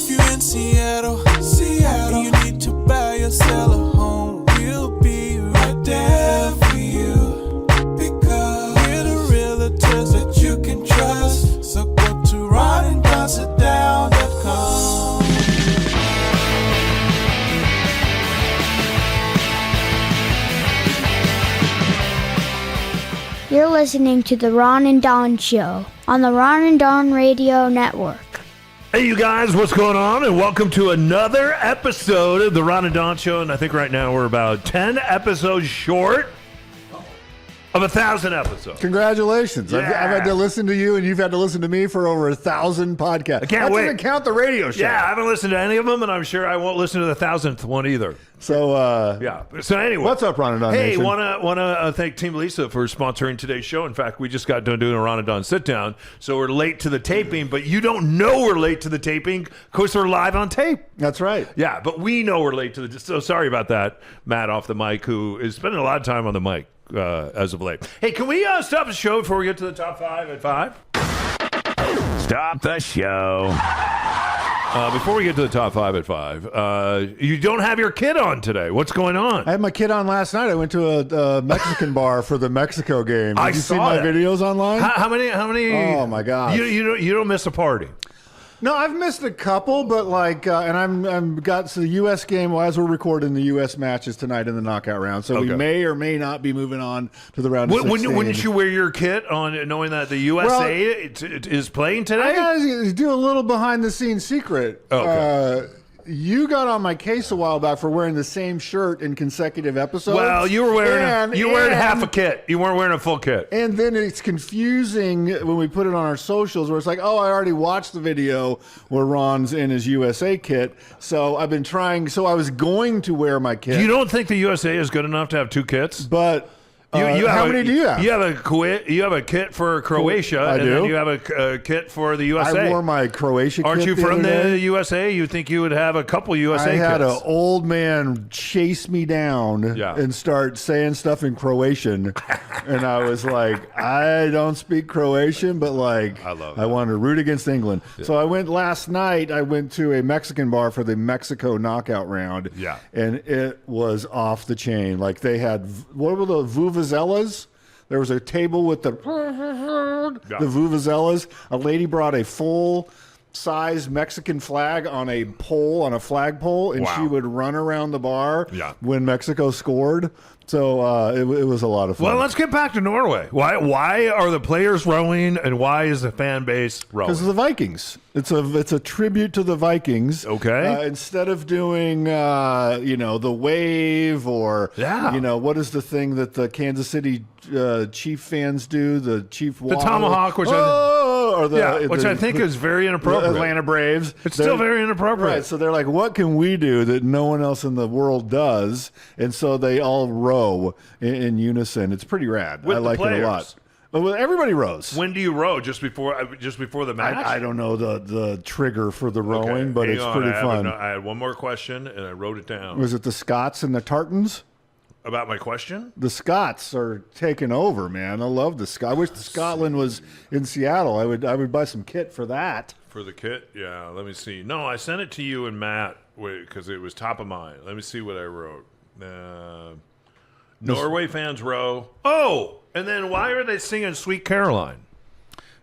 If you're in Seattle, and you need to buy or sell a home, we'll be right there for you. Because we're the realtors that you can trust. So go to ronanddonsitdown.com. You're listening to The Ron and Don Show on the Ron and Don Radio Network. Hey, you guys, what's going on? And welcome to another episode of The Ron and Don Show. And I think right now we're about 10 episodes short of 1,000 episodes. Congratulations. Yeah. I've had to listen to you, and you've had to listen to me for over 1,000 podcasts. I can't wait. That doesn't count the radio show. Yeah, I haven't listened to any of them, and I'm sure I won't listen to the 1,000th one either. So, Yeah. So anyway. what's up, Ron and Don Hey, Nation? wanna thank Team Lisa for sponsoring today's show. In fact, we just got done doing a Ron and Don sit-down, so we're late to the taping, but you don't know we're late to the taping because we're live on tape. That's right. Yeah, but we know we're late to the... So sorry about that, Matt off the mic, who is spending a lot of time on the mic as of late. Hey, can we stop the show before we get to the top 5 at 5? Stop the show. Before we get to the top 5 at 5, you don't have your kid on today. What's going on? I had my kid on last night. I went to a Mexican bar for the Mexico game. Did you see my videos online? How many? Oh, my gosh. You don't miss a party. No, I've missed a couple, but and I'm got to the U.S. game. Well, as we're recording, the U.S. matches tonight in the knockout round, so we may or may not be moving on to the round of 16. Wouldn't you wear your kit on knowing that the USA is playing today? I gotta do a little behind the scenes secret. Okay. You got on my case a while back for wearing the same shirt in consecutive episodes. Well, you were wearing half a kit. You weren't wearing a full kit. And then it's confusing when we put it on our socials where it's like, oh, I already watched the video where Ron's in his USA kit. So I've been trying. So I was going to wear my kit. You don't think the USA is good enough to have 2 kits? But how many do you have? You have a kit for Croatia, I and do. then you have a kit for the USA. I wore my Croatia Aren't kit you the from other day. the USA? You think you would have a couple USA kits. I had an old man chase me down and start saying stuff in Croatian. And I was like, I don't speak Croatian, but like, I wanted to root against England. Yeah. So I went last night, I went to a Mexican bar for the Mexico knockout round. Yeah. And it was off the chain. Like they had, what were the vuvuzelas? There was a table with the vuvuzelas. A lady brought a full-size Mexican flag on a pole, on a flagpole, and she would run around the bar when Mexico scored. So it was a lot of fun. Well, let's get back to Norway. Why are the players rowing, and why is the fan base rowing? Because of the Vikings. It's a tribute to the Vikings. Okay. Instead of doing the wave or what is the thing that the Kansas City Chief fans do? The Chief the tomahawk, which I think is very inappropriate. The Atlanta Braves. It's still very inappropriate. Right. So they're like, what can we do that no one else in the world does? And so they all row in unison. It's pretty rad. I like it a lot. But everybody rows. When do you row? Just before the match? I don't know the trigger for the rowing, but it's pretty fun. I had one more question, and I wrote it down. Was it the Scots and the Tartans? About my question? The Scots are taking over, man. I love the Scots. I wish Scotland was in Seattle. I would buy some kit for that. For the kit? Yeah, let me see. No, I sent it to you and Matt because it was top of mind. Let me see what I wrote. Norway fans row. Oh! And then why are they singing Sweet Caroline?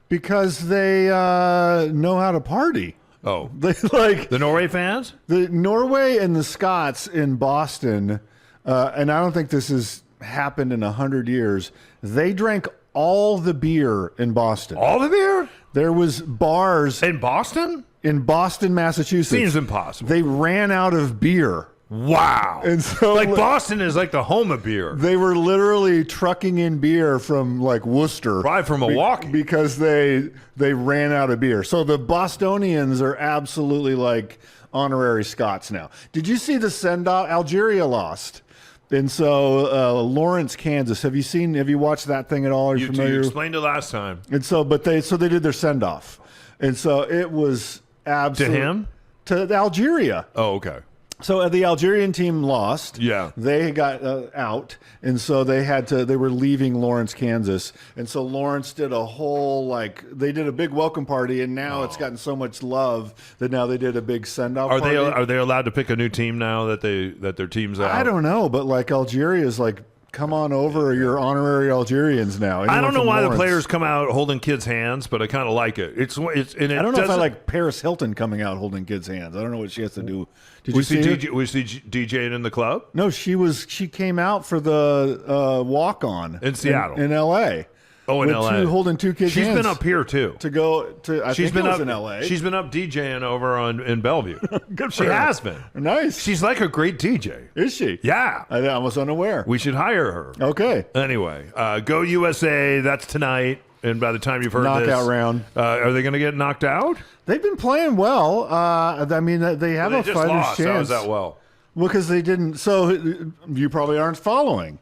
Because they know how to party. Oh. They like the Norway fans? The Norway and the Scots in Boston, and I don't think this has happened in 100 years, they drank all the beer in Boston. All the beer? There was bars. In Boston? In Boston, Massachusetts. Seems impossible. They ran out of beer. Wow. And so Boston is like the home of beer. They were literally trucking in beer from like Worcester. Right, from Milwaukee. Because they ran out of beer. So the Bostonians are absolutely like honorary Scots now. Did you see the send-off? Algeria lost. And so Lawrence, Kansas. Have you watched that thing at all? Are you familiar? You explained it last time. And so they did their send-off. And so it was absolutely to him? To Algeria. Oh, okay. So the Algerian team lost. Yeah. They got out, and so they were leaving Lawrence, Kansas. And so Lawrence did a whole, they did a big welcome party, and now it's gotten so much love that now they did a big send-off party. Are they allowed to pick a new team now that their team's out? I don't know, but Algeria's come on over, you're honorary Algerians now. I don't know why the players come out holding kids' hands, but I kind of like it. I don't know if I like Paris Hilton coming out holding kids' hands. I don't know what she has to do. Was she DJing in the club? No, she came out for the walk-on in Seattle, in L.A. Oh, in L.A. Holding two kids' hands. She's been up here too. She's been up in L.A. She's been up DJing over in Bellevue. Good for her. She has been. Nice. She's like a great DJ. Is she? Yeah. I was unaware. We should hire her. Okay. Anyway, go USA. That's tonight. And by the time you've heard knockout round, are they going to get knocked out? They've been playing well. They have a fighter's chance. How is that well? Well, because they didn't. So you probably aren't following.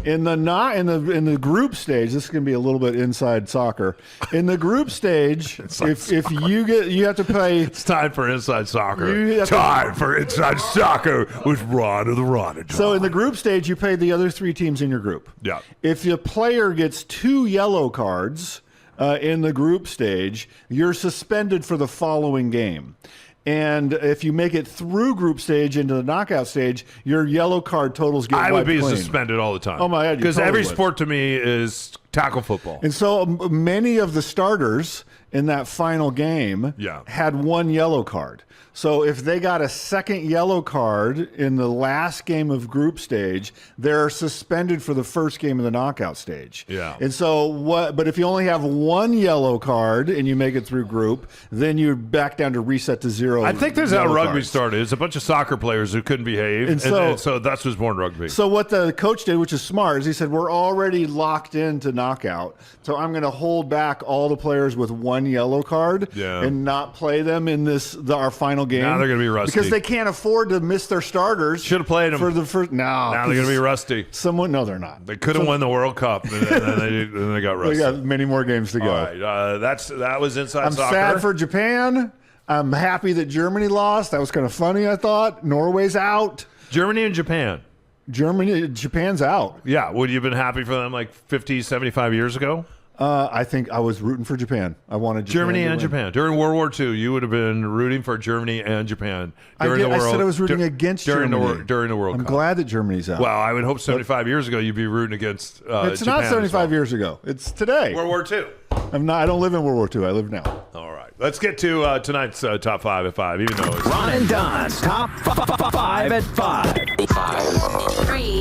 In the group stage, this is going to be a little bit inside soccer. In the group stage, if you have to play. It's time for inside soccer. Time for inside soccer with Ron of the Ron. So in the group stage, you play the other three teams in your group. Yeah. If a player gets 2 yellow cards in the group stage, you're suspended for the following game. And if you make it through group stage into the knockout stage, your yellow card totals get wiped I would be clean. Suspended all the time. Oh, my God. Because every sport to me is tackle football. And so many of the starters in that final game had 1 yellow card. So if they got a second yellow card in the last game of group stage, they're suspended for the first game of the knockout stage. Yeah. And so but if you only have 1 yellow card and you make it through group, then you're back down to reset to 0. I think that's how rugby started. It's a bunch of soccer players who couldn't behave. And so that's what's born rugby. So what the coach did, which is smart, is he said, we're already locked into knockout. So I'm going to hold back all the players with 1 yellow card and not play them in our final game. Now they're going to be rusty. Because they can't afford to miss their starters. Should have played them. For the first. No. Now they're going to be rusty. No, they're not. They could have won the World Cup, and then they got rusty. They got many more games to go. All right. That was inside soccer. I'm sad for Japan. I'm happy that Germany lost. That was kind of funny, I thought. Norway's out. Germany and Japan. Japan's out. Yeah. Would you have been happy for them 50, 75 years ago? I think I was rooting for Japan. I wanted Germany and Japan. During World War II, you would have been rooting for Germany and Japan. I said I was rooting against Germany. During the World Cup. I'm glad that Germany's out. Well, I would hope 75 years ago you'd be rooting against It's Japan not 75 years ago. It's today. World War II. I don't live in World War II. I live now. All right. Let's get to tonight's Top 5 at 5, even though it's... Ron and Don's Top 5 at 5. 5, 3, 2,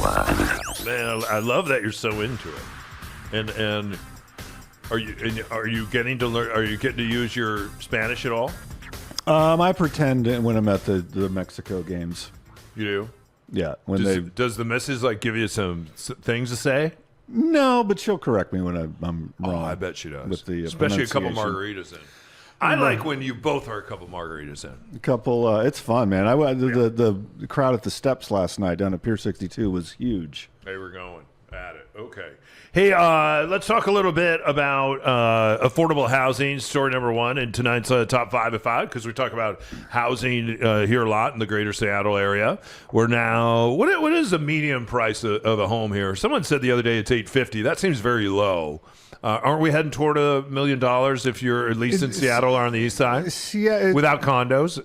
1. Man, I love that you're so into it. And are you getting to learn? Are you getting to use your Spanish at all? I pretend when I'm at the Mexico games. You do? Yeah. Does the missus give you some things to say? No, but she'll correct me when I'm wrong. Oh, I bet she does. With the especially a couple margaritas in. I like when you both are a couple margaritas in. A couple. It's fun, man. The crowd at the steps last night down at Pier 62 was huge. They were going at it. Okay. Hey, let's talk a little bit about affordable housing, story number 1 in tonight's Top 5 at 5, because we talk about housing here a lot in the greater Seattle area. We're now, what is the median price of a home here? Someone said the other day it's $850. That seems very low. Aren't we heading toward $1 million if you're at least in Seattle or on the east side? Yeah, without condos?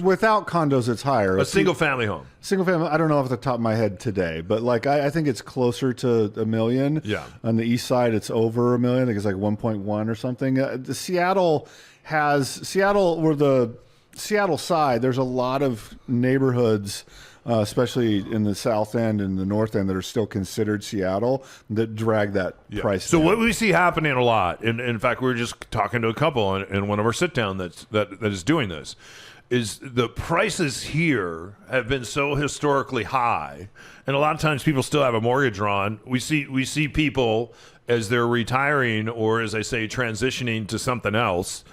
Without condos, it's higher. A single-family home. Single family, I don't know off the top of my head today, but I think it's closer to $1 million. Yeah. On the east side, it's over $1 million. I think it's 1.1 or something. The Seattle side, there's a lot of neighborhoods, especially in the south end and the north end, that are still considered Seattle, that drag that price down. So what we see happening a lot, and in fact, we were just talking to a couple in one of our sit-down that is doing this, is the prices here have been so historically high, and a lot of times people still have a mortgage on. We see people as they're retiring, or as I say, transitioning to something else,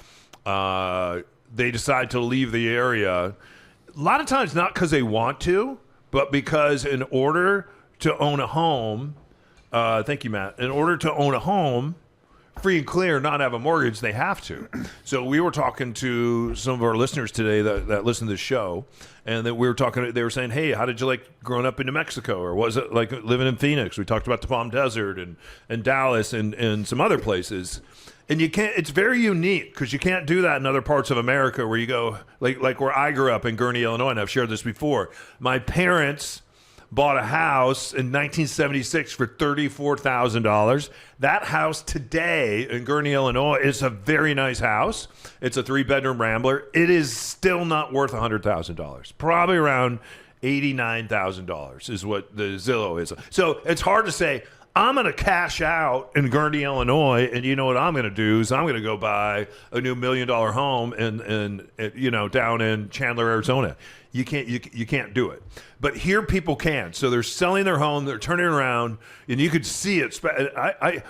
they decide to leave the area. A lot of times not because they want to, but because in order to own a home, thank you, Matt, in order to own a home free and clear, not have a mortgage, they have to. So we were talking to some of our listeners today that listen to this show, and that we were talking. They were saying, "Hey, how did you like growing up in New Mexico, or was it like living in Phoenix?" We talked about the Palm Desert and Dallas and some other places. And you can't. It's very unique because you can't do that in other parts of America where you go like where I grew up in Gurnee, Illinois, and I've shared this before. My parents bought a house in 1976 for $34,000. That house today in Gurnee, Illinois, is a very nice house. It's a 3-bedroom rambler. It is still not worth $100,000. Probably around $89,000 is what the Zillow is. So it's hard to say, I'm going to cash out in Gurnee, Illinois, and you know what I'm going to do is I'm going to go buy a new $1 million home in down in Chandler, Arizona. You can't do it. But here people can. So they're selling their home, they're turning around, and you could see it.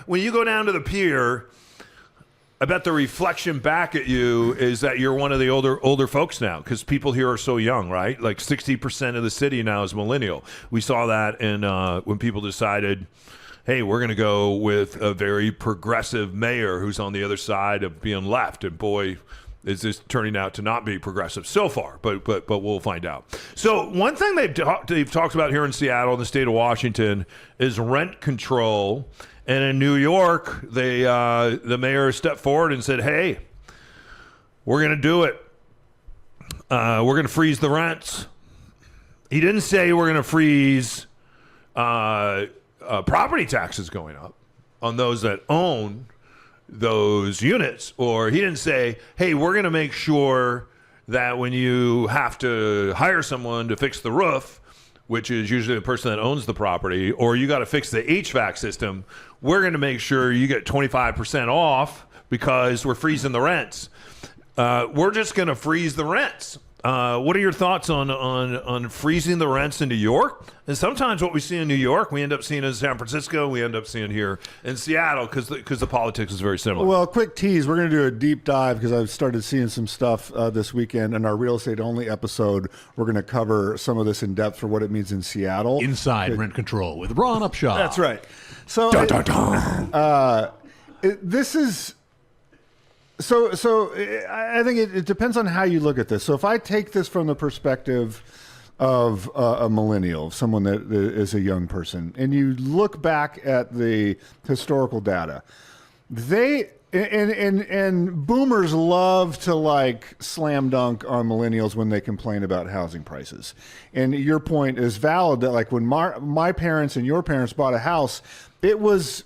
When you go down to the pier, I bet the reflection back at you is that you're one of the older folks now, because people here are so young, right? Like 60% of the city now is millennial. We saw that in when people decided, hey, we're going to go with a very progressive mayor who's on the other side of being left. And boy, is this turning out to not be progressive so far, but we'll find out. So one thing they've talked about here in Seattle, in the state of Washington, is rent control. And in New York, the mayor stepped forward and said, hey, we're going to do it. We're going to freeze the rents. He didn't say we're going to freeze property taxes going up on those that own those units, or he didn't say, hey, we're going to make sure that when you have to hire someone to fix the roof, which is usually the person that owns the property, or you got to fix the HVAC system, we're going to make sure you get 25% off because we're freezing the rents. We're just going to freeze the rents. What are your thoughts on freezing the rents in New York? And sometimes what we see in New York, we end up seeing in San Francisco, we end up seeing here in Seattle because the politics is very similar. Well, quick tease, we're going to do a deep dive because I've started seeing some stuff this weekend in our real estate only episode. We're going to cover some of this in depth for what it means in Seattle. Inside Rent Control with Ron Upshaw. That's right. So this is... So I think it depends on how you look at this. So if I take this from the perspective of a millennial, someone that is a young person, and you look back at the historical data, and boomers love to like slam dunk on millennials when they complain about housing prices. And your point is valid that like when my parents and your parents bought a house, it was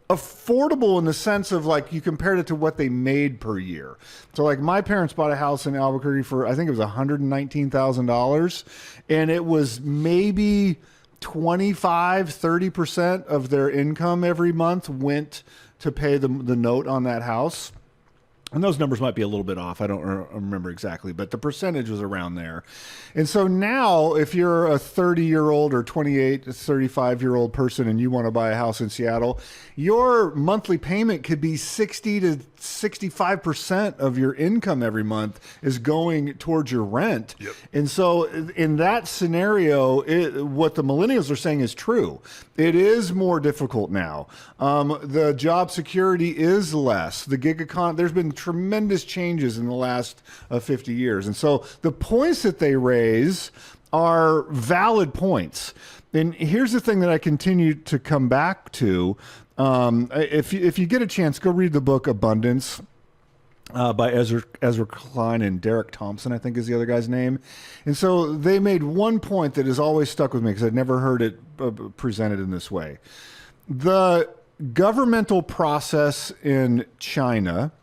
affordable in the sense of like you compared it to what they made per year. So like my parents bought a house in Albuquerque for, I think it was $119,000, and it was maybe 25-30% of their income every month went to pay the note on that house. And those numbers might be a little bit off. I don't remember exactly, but the percentage was around there. And so now if you're a 30-year-old or 28 to 35-year-old person and you want to buy a house in Seattle, your monthly payment could be 60 to 65% of your income every month is going towards your rent. Yep. And so in that scenario, what the millennials are saying is true. It is more difficult now. The job security is less. The gig economy, there's been tremendous changes in the last 50 years. And so the points that they raise are valid points. And here's the thing that I continue to come back to. If you get a chance, go read the book Abundance by Ezra Klein and Derek Thompson, I think is the other guy's name. And so they made one point that has always stuck with me because I'd never heard it presented in this way. The governmental process in China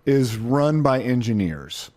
is run by engineers.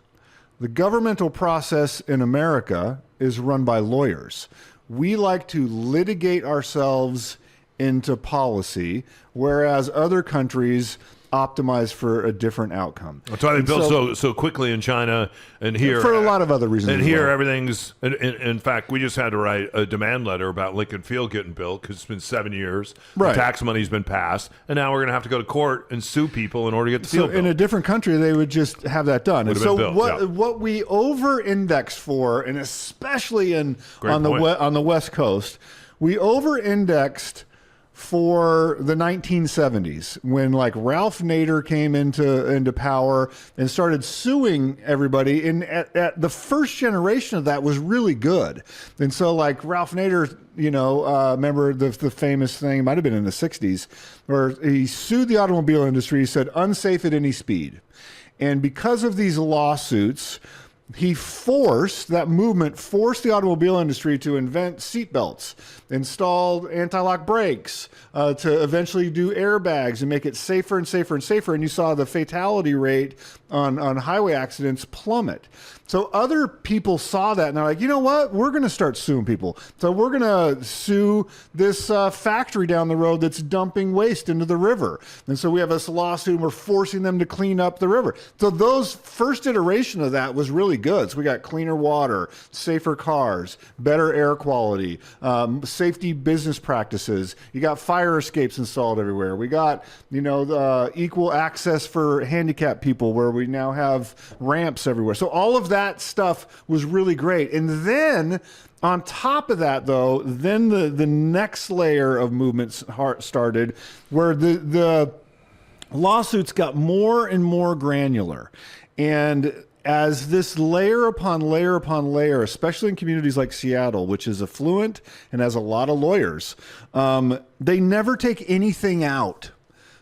The governmental process in America is run by lawyers. We like to litigate ourselves into policy, whereas other countries optimize for a different outcome. That's why they built so quickly in China and here. For a lot of other reasons. And here everything's, in fact, we just had to write a demand letter about Lincoln Field getting built because it's been 7 years. Right. The tax money's been passed. And now we're going to have to go to court and sue people in order to get the field built. In a different country, they would just have that done. And so what we over-index for, and especially on the West Coast, we over-indexed for the 1970s when like Ralph Nader came into power and started suing everybody. And at the first generation of that was really good. And so like Ralph Nader, remember the famous thing, might have been in the 60s, where he sued the automobile industry. He said, unsafe at any speed. And because of these lawsuits, that movement forced the automobile industry to invent seatbelts, install anti-lock brakes, to eventually do airbags and make it safer and safer and safer. And you saw the fatality rate on highway accidents plummet. So other people saw that and they're like, you know what? We're going to start suing people. So we're going to sue this factory down the road that's dumping waste into the river. And so we have this lawsuit and we're forcing them to clean up the river. So those first iteration of that was really good. So we got cleaner water, safer cars, better air quality, safety business practices. You got fire escapes installed everywhere. We got, equal access for handicapped people where we now have ramps everywhere. So all of that stuff was really great. And then on top of that, though, then the next layer of movements started where the lawsuits got more and more granular. And as this layer upon layer upon layer, especially in communities like Seattle, which is affluent and has a lot of lawyers, they never take anything out.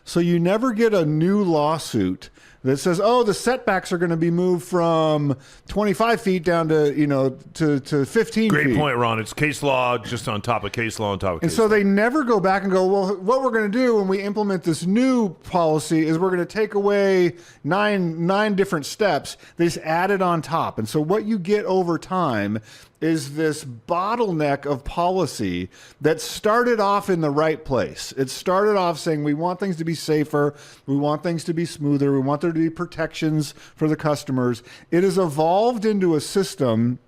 So you never get a new lawsuit that says, oh, the setbacks are going to be moved from 25 feet down to, to 15 feet. Great point, Ron. It's case law just on top of case law on top of case law. And so they never go back and go, well, what we're going to do when we implement this new policy is we're going to take away nine different steps. They just add it on top. And so what you get over time is this bottleneck of policy that started off in the right place. It started off saying we want things to be safer, we want things to be smoother, we want there to be protections for the customers. It has evolved into a system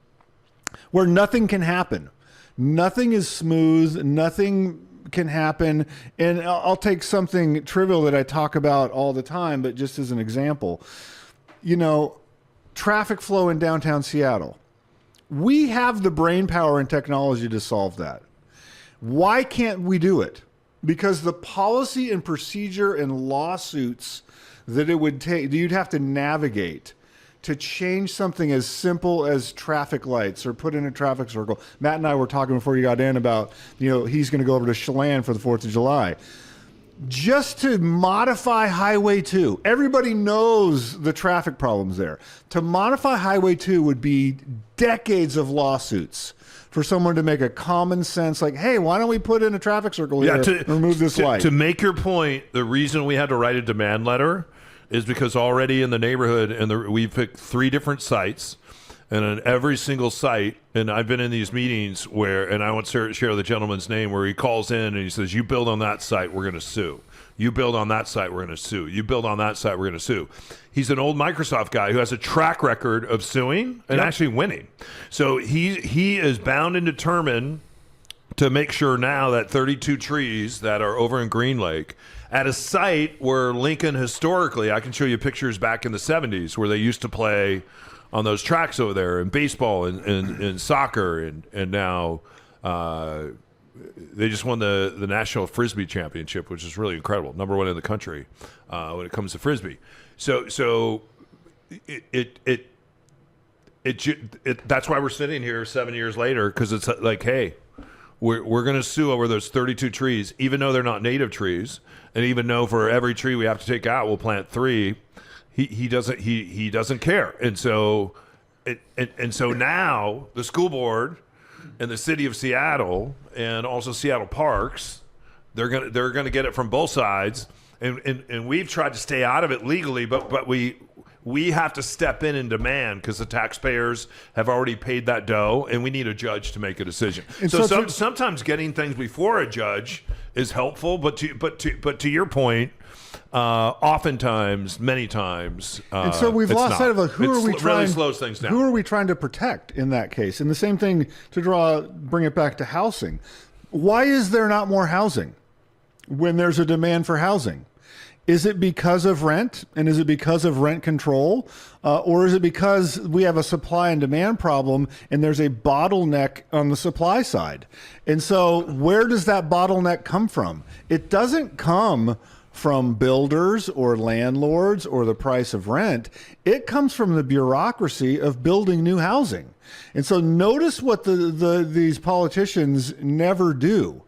where nothing can happen. Nothing is smooth, nothing can happen. And I'll take something trivial that I talk about all the time, but just as an example, traffic flow in downtown Seattle. We have the brain power and technology to solve that. Why can't we do it? Because the policy and procedure and lawsuits that it would take, you'd have to navigate to change something as simple as traffic lights or put in a traffic circle. Matt and I were talking before you got in about, he's going to go over to Chelan for the 4th of July. Just to modify Highway 2, everybody knows the traffic problems there. To modify Highway 2 would be decades of lawsuits for someone to make a common sense, like, hey, why don't we put in a traffic circle here and remove this light? To make your point, the reason we had to write a demand letter is because already in the neighborhood, we picked 3 different sites. And on every single site, and I've been in these meetings and I won't share the gentleman's name, where he calls in and he says, you build on that site, we're going to sue. You build on that site, we're going to sue. You build on that site, we're going to sue. He's an old Microsoft guy who has a track record of suing and actually winning. So he is bound and determined to make sure now that 32 trees that are over in Green Lake at a site where Lincoln historically, I can show you pictures back in the 70s where they used to play on those tracks over there in baseball and soccer and now they just won the National Frisbee Championship, which is really incredible. Number 1 in the country when it comes to Frisbee. So that's why we're sitting here 7 years later, because it's like, hey, we're going to sue over those 32 trees, even though they're not native trees, and even though for every tree we have to take out, we'll plant 3. He doesn't care, and so now the school board and the city of Seattle and also Seattle Parks, they're gonna get it from both sides, and we've tried to stay out of it legally, but we have to step in and demand, because the taxpayers have already paid that dough, and we need a judge to make a decision. And so sometimes getting things before a judge is helpful, but to your point. Oftentimes, many times, and so we've lost sight of who are we trying? Really slows things down. Who are we trying to protect in that case? And the same thing to bring it back to housing. Why is there not more housing when there's a demand for housing? Is it because of rent? And is it because of rent control? Or is it because we have a supply and demand problem and there's a bottleneck on the supply side? And so where does that bottleneck come from? It doesn't come from builders or landlords or the price of rent. It comes from the bureaucracy of building new housing. And so notice what these politicians never do.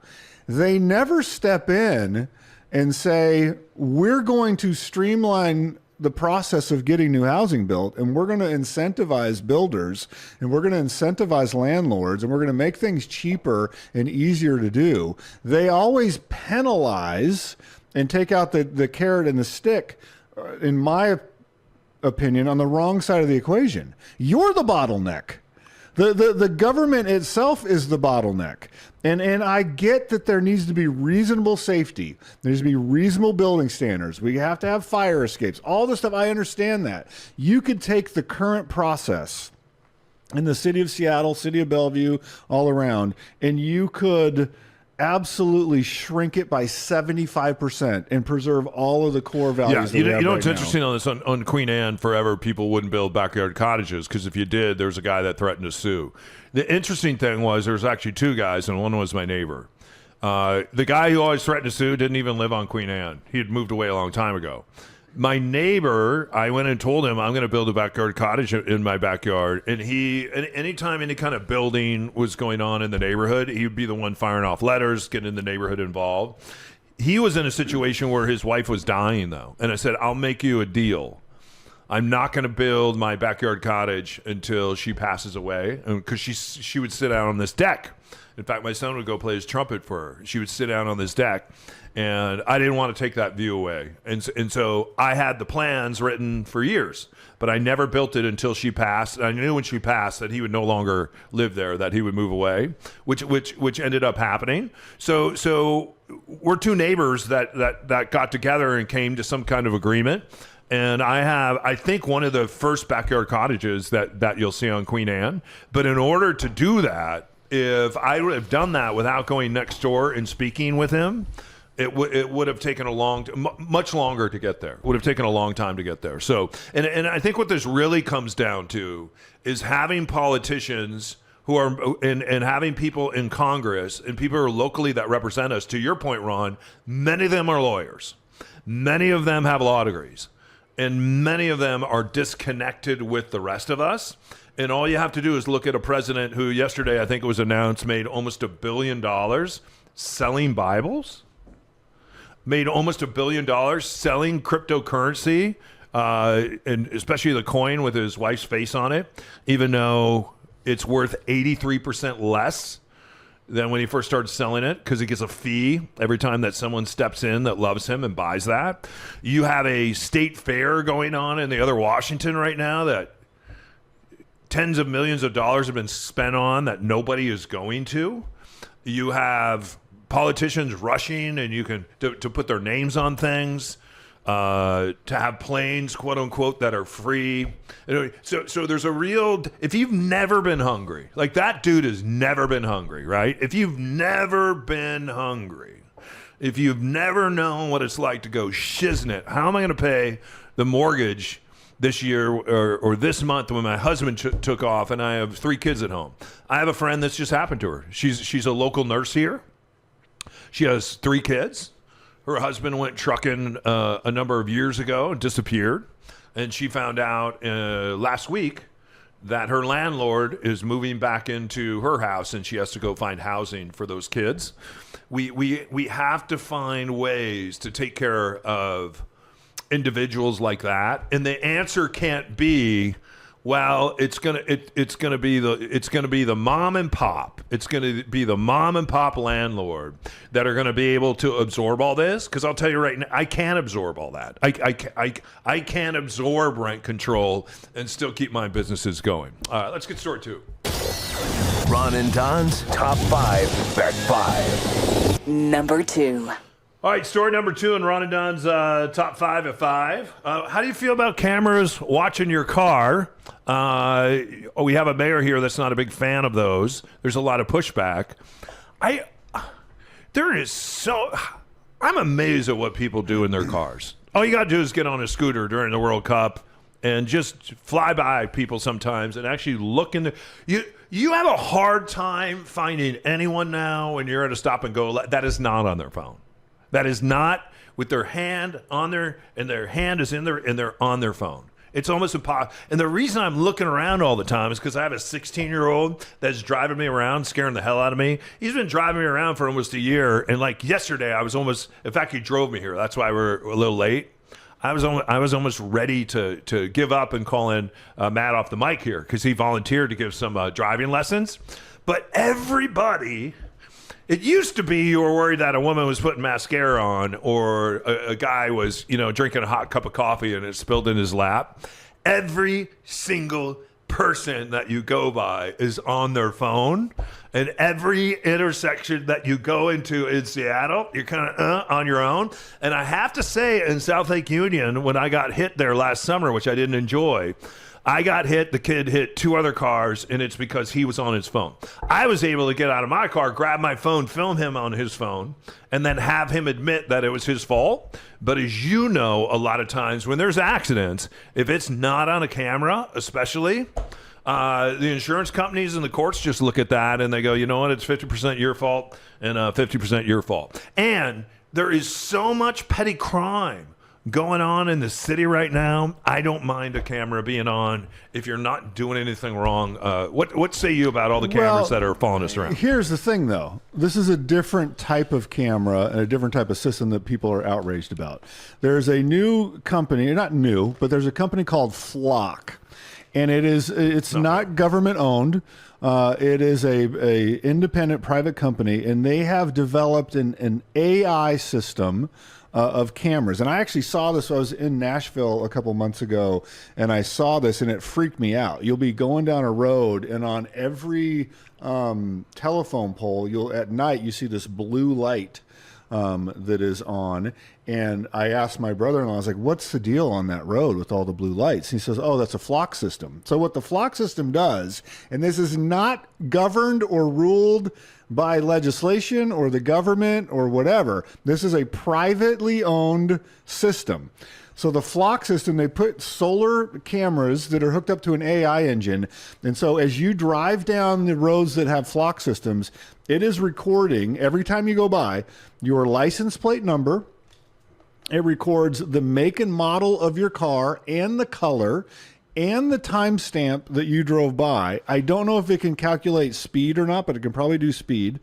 They never step in and say, we're going to streamline the process of getting new housing built, and we're going to incentivize builders, and we're going to incentivize landlords, and we're going to make things cheaper and easier to do. They always penalize and take out the carrot and the stick, in my opinion, on the wrong side of the equation. You're the bottleneck. The government itself is the bottleneck. And I get that there needs to be reasonable safety. There needs to be reasonable building standards. We have to have fire escapes. All this stuff, I understand that. You could take the current process in the city of Seattle, city of Bellevue, all around, and you could absolutely shrink it by 75% and preserve all of the core values. Yeah, you know what's interesting on this? On Queen Anne, forever people wouldn't build backyard cottages because if you did, there was a guy that threatened to sue. The interesting thing was there was actually two guys, and one was my neighbor. The guy who always threatened to sue didn't even live on Queen Anne. He had moved away a long time ago. My neighbor, I went and told him I'm going to build a backyard cottage in my backyard. And anytime any kind of building was going on in the neighborhood, he would be the one firing off letters, getting the neighborhood involved. He was in a situation where his wife was dying, though. And I said, I'll make you a deal. I'm not going to build my backyard cottage until she passes away. Because she would sit out on this deck. In fact, my son would go play his trumpet for her. She would sit down on this deck. And I didn't want to take that view away. And so I had the plans written for years, but I never built it until she passed. And I knew when she passed that he would no longer live there, that he would move away, which ended up happening. So we're two neighbors that got together and came to some kind of agreement. And I think, one of the first backyard cottages that you'll see on Queen Anne. But in order to do that, if I would have done that without going next door and speaking with him, it would have taken much longer to get there. It would have taken a long time to get there. So, and I think what this really comes down to is having politicians who are, and having people in Congress and people who are locally that represent us. To your point, Ron, many of them are lawyers. Many of them have law degrees. And many of them are disconnected with the rest of us. And all you have to do is look at a president who yesterday, I think it was announced, made almost $1 billion selling Bibles. Made almost $1 billion selling cryptocurrency, and especially the coin with his wife's face on it, even though it's worth 83% less than when he first started selling it, because he gets a fee every time that someone steps in that loves him and buys that. You have a state fair going on in the other Washington right now that tens of millions of dollars have been spent on that nobody is going to. You have politicians rushing and you can to put their names on things, to have planes, quote unquote, that are free. So there's a real, if you've never been hungry, like that dude has never been hungry, right? If you've never been hungry, if you've never known what it's like to go shiznit, how am I going to pay the mortgage this year or this month when my husband took off and I have 3 kids at home? I have a friend that's just happened to her. She's a local nurse here. She has 3 kids. Her husband went trucking a number of years ago and disappeared. And she found out last week that her landlord is moving back into her house and she has to go find housing for those kids. We have to find ways to take care of individuals like that. And the answer can't be, well, it's gonna be the mom and pop. It's gonna be the mom and pop landlord that are gonna be able to absorb all this. Because I'll tell you right now, I can't absorb all that. I can't absorb rent control and still keep my businesses going. All right, let's get story 2. Ron and Don's Top 5 at 5. Number 2. All right, story number 2 in Ron and Don's Top 5 at 5. How do you feel about cameras watching your car? We have a mayor here that's not a big fan of those. There's a lot of pushback. I'm amazed at what people do in their cars. All you got to do is get on a scooter during the World Cup and just fly by people sometimes and actually look in the... You have a hard time finding anyone now when you're at a stop and go that is not on their phone. That is not with their hand on their... and their hand is in their... and they're on their phone. It's almost impossible. And the reason I'm looking around all the time is because I have a 16-year-old that's driving me around, scaring the hell out of me. He's been driving me around for almost a year. And like yesterday, I was almost, in fact, he drove me here. That's why we're a little late. I was almost ready to give up and call in Matt off the mic here because he volunteered to give some driving lessons. But everybody... It used to be you were worried that a woman was putting mascara on or a guy was, drinking a hot cup of coffee and it spilled in his lap. Every single person that you go by is on their phone. And every intersection that you go into in Seattle, you're kind of on your own. And I have to say, in South Lake Union, when I got hit there last summer, which I didn't enjoy, I got hit, the kid hit 2 other cars, and it's because he was on his phone. I was able to get out of my car, grab my phone, film him on his phone, and then have him admit that it was his fault. But as you know, a lot of times when there's accidents, if it's not on a camera, especially, the insurance companies and the courts just look at that and they go, you know what, it's 50% your fault and 50% your fault. And there is so much petty crime going on in the city right now. I don't mind a camera being on if you're not doing anything wrong. What say you about all the cameras that are following us around? Here's the thing, though. This is a different type of camera and a different type of system that people are outraged about. There's a new company, not new, but there's a company called Flock, and it's not government owned. It is a independent private company, and they have developed an AI system of cameras. And I actually saw this. I was in Nashville a couple months ago, and I saw this, and it freaked me out. You'll be going down a road, and on every telephone pole, at night, you see this blue light that is on. And I asked my brother-in-law, I was like, what's the deal on that road with all the blue lights? And he says, oh, that's a flock system. So what the flock system does, and this is not governed or ruled by legislation or the government or whatever. This is a privately owned system. So the flock system, they put solar cameras that are hooked up to an AI engine. And so as you drive down the roads that have flock systems, it is recording every time you go by your license plate number. It records the make and model of your car and the color and the timestamp that you drove by. I don't know if it can calculate speed or not, but it can probably do speed.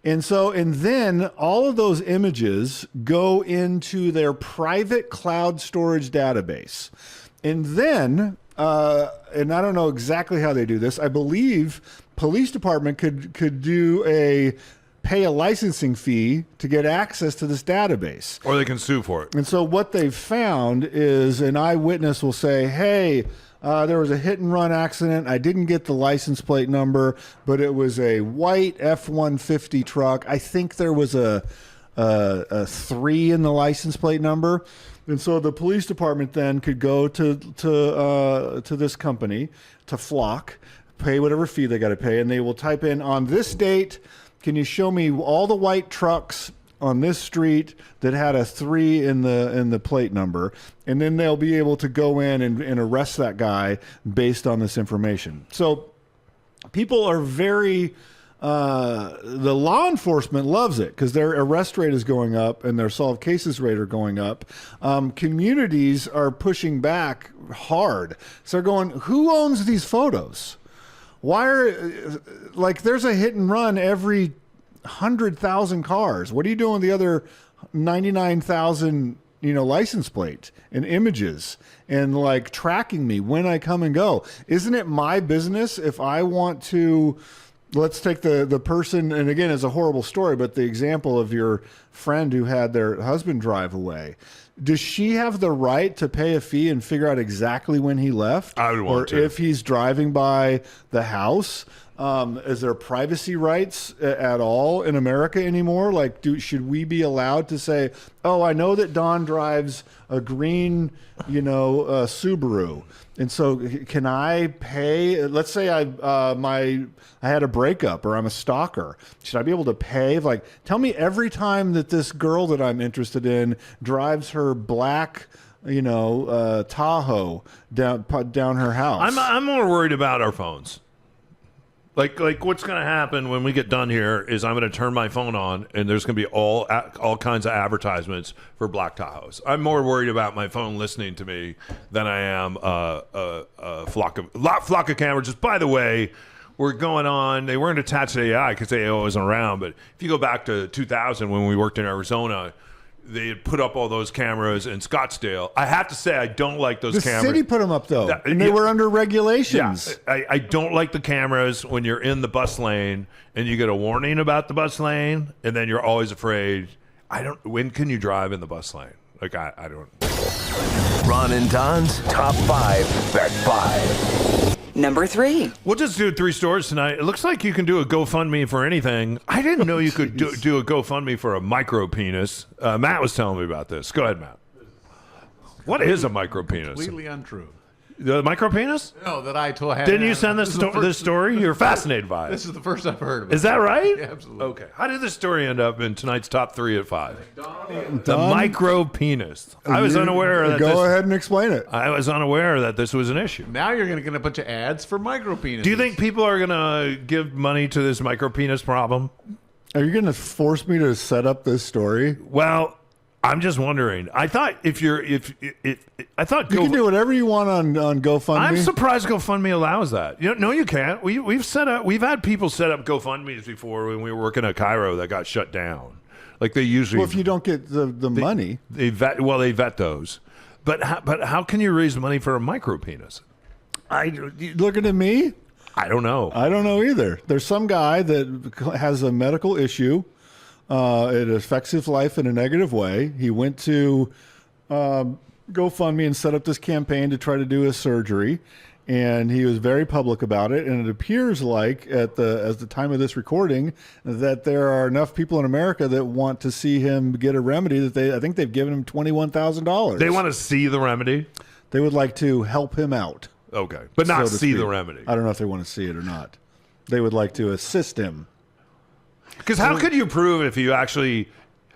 And then all of those images go into their private cloud storage database. And then, and I don't know exactly how they do this, I believe police department could pay a licensing fee to get access to this database. Or they can sue for it. And so what they've found is an eyewitness will say, hey, there was a hit and run accident. I didn't get the license plate number, but it was a white F-150 truck. I think there was a 3 in the license plate number. And so the police department then could go to this company, to Flock, pay whatever fee they got to pay, and they will type in, on this date, can you show me all the white trucks on this street that had a 3 in the plate number? And then they'll be able to go in and arrest that guy based on this information. So people are very, the law enforcement loves it because their arrest rate is going up and their solved cases rate are going up. Communities are pushing back hard. So they're going, who owns these photos? Why are, like, there's a hit and run every 100,000 cars. What are you doing with the other 99,000, license plate and images and like tracking me when I come and go? Isn't it my business if I want to, let's take the person, and again, it's a horrible story, but the example of your friend who had their husband drive away. Does she have the right to pay a fee and figure out exactly when he left? I would want to. Or if he's driving by the house? Is there privacy rights at all in America anymore? Like, should we be allowed to say, oh, I know that Don drives a green, Subaru, and so can I pay? Let's say I had a breakup or I'm a stalker. Should I be able to pay? Like, tell me every time that this girl that I'm interested in drives her her black, Tahoe down her house. I'm more worried about our phones. Like what's going to happen when we get done here is I'm going to turn my phone on and there's going to be all kinds of advertisements for black Tahoes. I'm more worried about my phone listening to me than I am a flock of cameras. Just by the way, we're going on. They weren't attached to AI because AI wasn't around. But if you go back to 2000 when we worked in Arizona, they had put up all those cameras in Scottsdale. I have to say, I don't like those cameras. The city put them up, though, and they were under regulations. Yeah, I don't like the cameras when you're in the bus lane and you get a warning about the bus lane, and then you're always afraid. When can you drive in the bus lane? Like, I don't. Ron and Don's Top 5 Bet 5. Number 3. We'll just do 3 stories tonight. It looks like you can do a GoFundMe for anything. I didn't know you could do a GoFundMe for a micropenis. Matt was telling me about this. Go ahead, Matt. What is a micropenis? Completely untrue. The micropenis? No, that I told. Didn't you send this story? You're fascinated by it. This is the first I've heard of it. Is that right? Yeah, absolutely. Okay. How did this story end up in tonight's top 3 at 5? The micropenis. I was unaware that Go ahead and explain it. I was unaware that this was an issue. Now you're going to get a bunch of ads for micropenis. Do you think people are going to give money to this micropenis problem? Are you going to force me to set up this story? Well, I'm just wondering. I thought you can do whatever you want on GoFundMe. I'm surprised GoFundMe allows that. No, you can't. We've had people set up GoFundMes before when we were working at Cairo that got shut down. Like they usually. Well, if you don't get the money, they vet those. But how can you raise money for a micropenis? Looking at me, I don't know. I don't know either. There's some guy that has a medical issue. It affects his life in a negative way. He went to GoFundMe and set up this campaign to try to do his surgery, and he was very public about it. And it appears like at the time of this recording that there are enough people in America that want to see him get a remedy that I think they've given him $21,000. They want to see the remedy? They would like to help him out. Okay, but not see the remedy. I don't know if they want to see it or not. They would like to assist him. Because how could you prove if you actually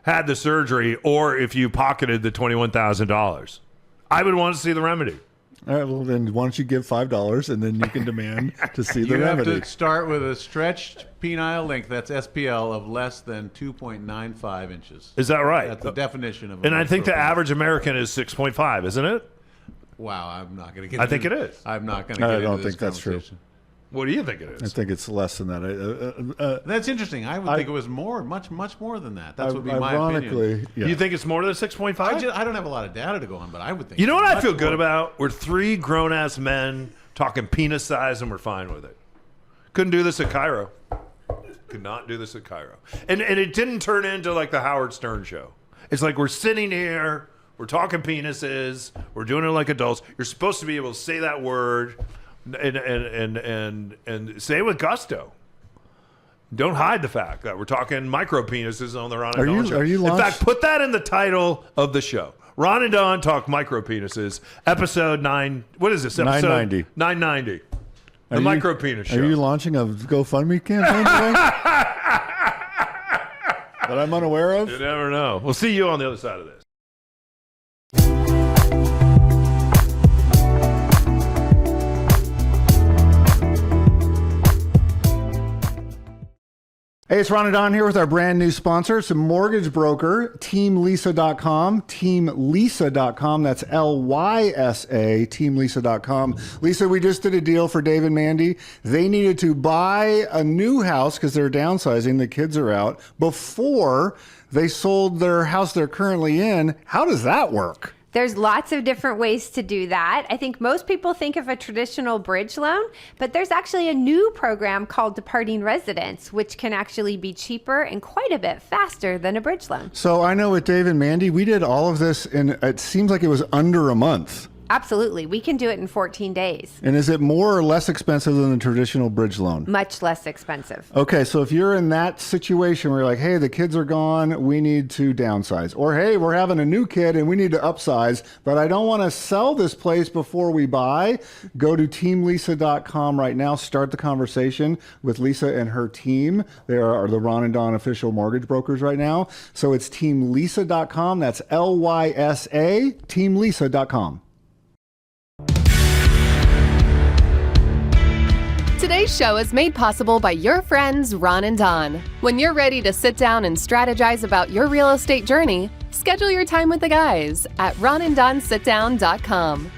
had the surgery or if you pocketed the $21,000? I would want to see the remedy. All right, well, then why don't you give $5 and then you can demand to see the remedy. You have to start with a stretched penile length, that's SPL, of less than 2.95 inches. Is that right? That's the definition of And I think the average American is 6.5, isn't it? Wow, I'm not going to get I think it is. I'm not going to get into this. I don't think that's true. What do you think it is? I think it's less than that. That's interesting. I would think it was more, much more than that. That's would be my opinion. Yeah. You think it's more than 6.5? I don't have a lot of data to go on, but I would think. You know what I feel good about? We're 3 grown-ass men talking penis size, and we're fine with it. Couldn't do this at Cairo. Could not do this at Cairo. And it didn't turn into like the Howard Stern show. It's like we're sitting here, we're talking penises, we're doing it like adults. You're supposed to be able to say that word and say it with gusto. Don't hide the fact that we're talking micropenises on the Ron and Don show. In fact, put that in the title of the show. Ron and Don talk micropenises, episode 9. What is this? Episode 990. 990. The micropenis show. Are you launching a GoFundMe campaign today? That I'm unaware of? You never know. We'll see you on the other side of this. Hey, it's Ron and Don here with our brand new sponsor. It's a mortgage broker, TeamLisa.com, TeamLisa.com. That's Lysa, TeamLisa.com. Lisa, we just did a deal for Dave and Mandy. They needed to buy a new house because they're downsizing. The kids are out before they sold their house they're currently in. How does that work? There's lots of different ways to do that. I think most people think of a traditional bridge loan, but there's actually a new program called Departing Residence, which can actually be cheaper and quite a bit faster than a bridge loan. So I know with Dave and Mandy, we did all of this in, it seems like it was under a month. Absolutely. We can do it in 14 days. And is it more or less expensive than the traditional bridge loan? Much less expensive. Okay, so if you're in that situation where you're like, hey, the kids are gone, we need to downsize. Or, hey, we're having a new kid and we need to upsize, but I don't want to sell this place before we buy, go to teamlisa.com right now. Start the conversation with Lisa and her team. They are the Ron and Don official mortgage brokers right now. So it's teamlisa.com. That's LYSA, teamlisa.com. Today's show is made possible by your friends Ron and Don. When you're ready to sit down and strategize about your real estate journey, schedule your time with the guys at ronanddonsitdown.com.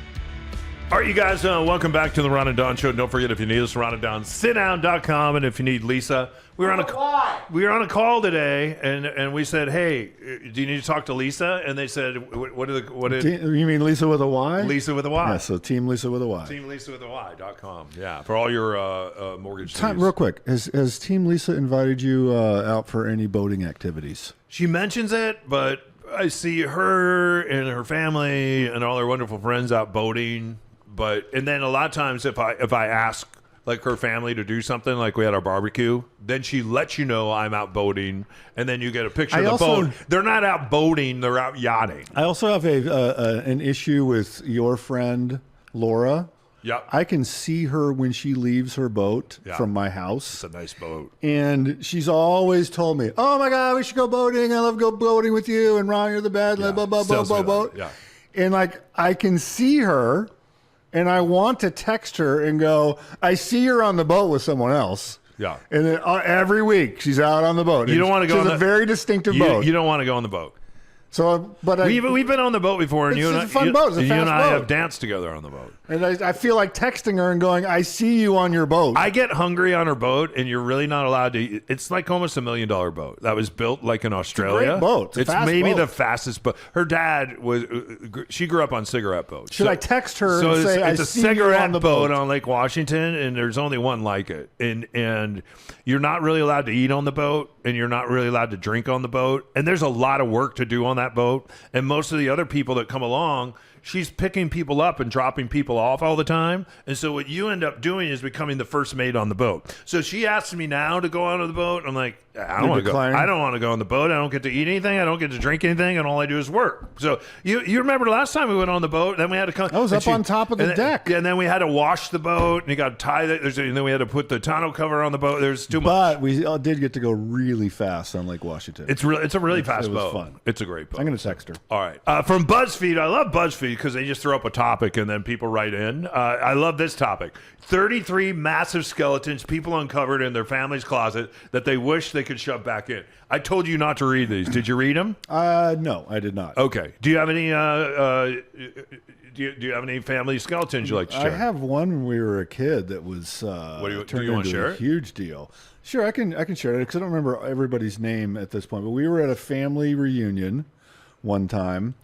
All right, you guys, welcome back to the Ron and Don Show. Don't forget, if you need us, ronanddonsitdown.com. And if you need Lisa, we were on a call today, and we said, hey, do you need to talk to Lisa? And they said, You mean Lisa with a Y? Lisa with a Y. Yeah, so Team Lisa with a Y. TeamLisaWithAY.com. Yeah, for all your mortgage needs. Real quick, has Team Lisa invited you out for any boating activities? She mentions it, but I see her and her family and all her wonderful friends out boating. And then a lot of times if I ask like her family to do something, like we had our barbecue, then she lets you know I'm out boating, and then you get a picture of the boat. They're not out boating, they're out yachting. I also have an issue with your friend Laura. Yeah, I can see her when she leaves her boat from my house. It's a nice boat. And she's always told me, oh my God, we should go boating. I love go boating with you. And Ron, you're the best. Yeah. Boat. Yeah. And like, I can see her and I want to text her and go, I see her on the boat with someone else. Yeah. And then every week she's out on the boat. You don't want to go on a very distinctive boat. You don't want to go on the boat. So, but we've been on the boat before, and it's a fun boat. It's a fast you and I boat. have danced together on the boat. And I feel like texting her and going, I see you on your boat. I get hungry on her boat, and you're really not allowed to. It's like almost $1 million boat that was built like in Australia. It's a great boat. It's maybe the fastest boat. Her dad was. She grew up on cigarette boats. Should I text her so and say, it's I a see cigarette you on the boat on Lake Washington, and there's only one like it. And you're not really allowed to eat on the boat, and you're not really allowed to drink on the boat. And there's a lot of work to do on that boat. And most of the other people that come along, she's picking people up and dropping people off all the time. And so what you end up doing is becoming the first mate on the boat. So she asks me now to go onto the boat. I'm like, I don't want to go. I don't want to go on the boat. I don't get to eat anything. I don't get to drink anything. And all I do is work. So you remember the last time we went on the boat, then we had to come. I was up on top of the deck. Yeah, and then we had to wash the boat, and you got to tie it. And then we had to put the tonneau cover on the boat. There's too much. But we did get to go really fast on Lake Washington. It's a really fast boat. It was fun. It's a great boat. I'm going to text her. All right. From BuzzFeed, I love BuzzFeed because they just throw up a topic and then people write in. I love this topic. 33 massive skeletons people uncovered in their family's closet that they wish they could shove back in. I told you not to read these. Did you read them? No, I did not. Okay. Do you have any do you have any family skeletons you like to share? I have one when we were a kid that was do you want to share a huge deal. Sure, I can share it because I don't remember everybody's name at this point. But we were at a family reunion one time,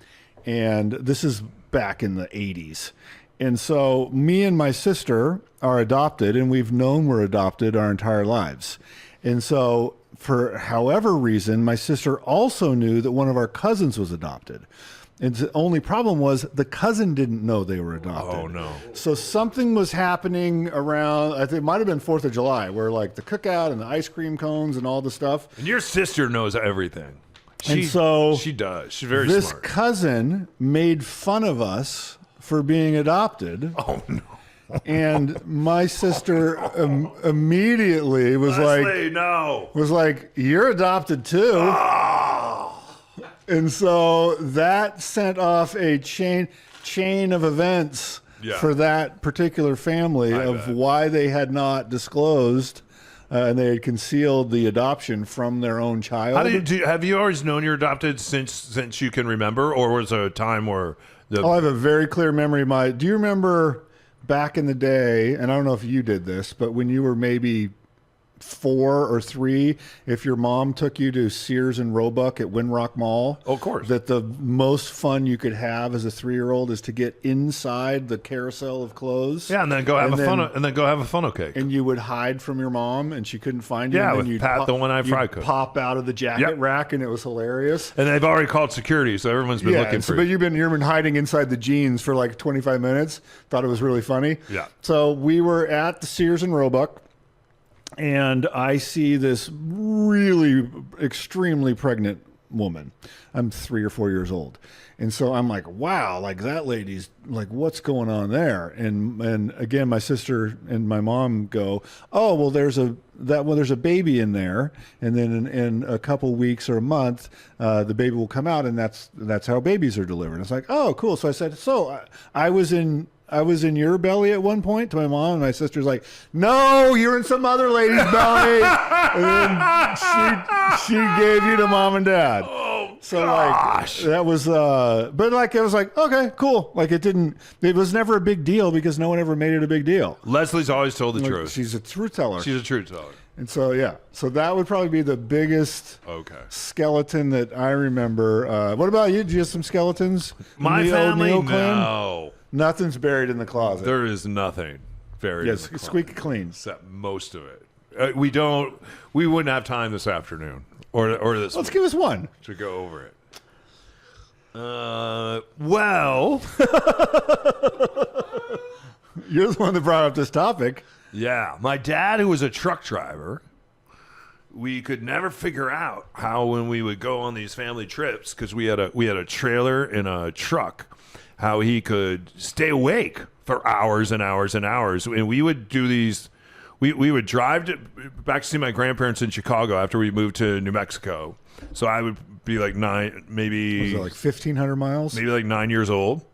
and this is back in the 80s. And so me and my sister are adopted, and we've known we're adopted our entire lives. And so for however reason, my sister also knew that one of our cousins was adopted. And the only problem was the cousin didn't know they were adopted. Oh, no. So something was happening around, I think it might have been 4th of July, where like the cookout and the ice cream cones and all the stuff. And your sister knows everything. She does. She's very smart. This cousin made fun of us for being adopted. Oh, no. And my sister immediately was like, you're adopted too. Oh. And so that sent off a chain of events for that particular family why they had not disclosed and they had concealed the adoption from their own child. Have you always known you're adopted since you can remember, or was there a time where I have a very clear memory. Do you remember back in the day, and I don't know if you did this, but when you were maybe 4 or 3, if your mom took you to Sears and Roebuck at Winrock Mall. Oh, of course. That the most fun you could have as a 3-year-old is to get inside the carousel of clothes. Yeah, and then go have a funnel cake. And you would hide from your mom, and she couldn't find you. Yeah, and with you'd Pat, the one-eyed fry cook. Pop out of the jacket rack, and it was hilarious. And they've already called security, so everyone's been looking for you. But you've been hiding inside the jeans for like 25 minutes. Thought it was really funny. Yeah. So we were at the Sears and Roebuck. And I see this really extremely pregnant woman. I'm 3 or 4 years old. And so I'm like, wow, like that lady's like, what's going on there? And again, my sister and my mom go, oh, well, there's a baby in there. And then in a couple weeks or a month, the baby will come out, and that's how babies are delivered. And it's like, oh, cool. So I said, I was in your belly at one point to my mom, and my sister's like, no, you're in some other lady's belly. And then she gave you to mom and dad. Oh, so gosh. Like that was, but like, it was like, okay, cool. Like it was never a big deal because no one ever made it a big deal. Leslie's always told the truth. She's a truth teller. She's a truth teller. And so, yeah. So that would probably be the biggest skeleton that I remember. What about you? Do you have some skeletons? My family, no. Nothing's buried in the closet. There is nothing buried in the closet. Squeaky clean. Except most of it. We wouldn't have time this afternoon or this Let's give us one. To go over it. Well. You're the one that brought up this topic. Yeah. My dad, who was a truck driver, we could never figure out how when we would go on these family trips, because we had a trailer and a truck, how he could stay awake for hours and hours and hours. And we would do these, we would drive back to see my grandparents in Chicago after we moved to New Mexico. So I would be like 9, maybe. Was it like 1,500 miles? Maybe like 9 years old.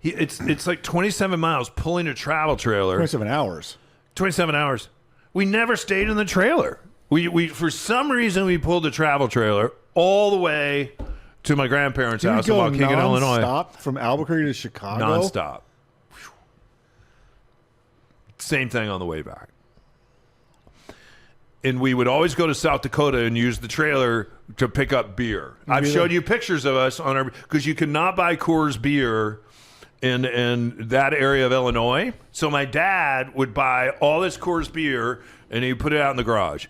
It's like 27 miles pulling a travel trailer. 27 hours. 27 hours. We never stayed in the trailer. We for some reason, we pulled the travel trailer all the way to my grandparents' house in Waukegan, Illinois. Non-stop from Albuquerque to Chicago? Non-stop. Same thing on the way back. And we would always go to South Dakota and use the trailer to pick up beer. I've showed you pictures of us on our, because you could not buy Coors beer in that area of Illinois. So my dad would buy all this Coors beer and he'd put it out in the garage.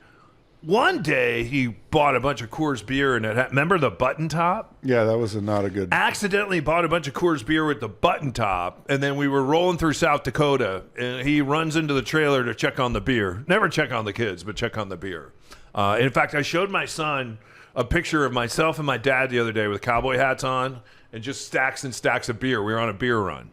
One day he bought a bunch of Coors beer and remember the button top? Yeah, that was not a good. Accidentally bought a bunch of Coors beer with the button top, and then we were rolling through South Dakota, and he runs into the trailer to check on the beer. Never check on the kids, but check on the beer. In fact, I showed my son a picture of myself and my dad the other day with cowboy hats on and just stacks and stacks of beer. We were on a beer run.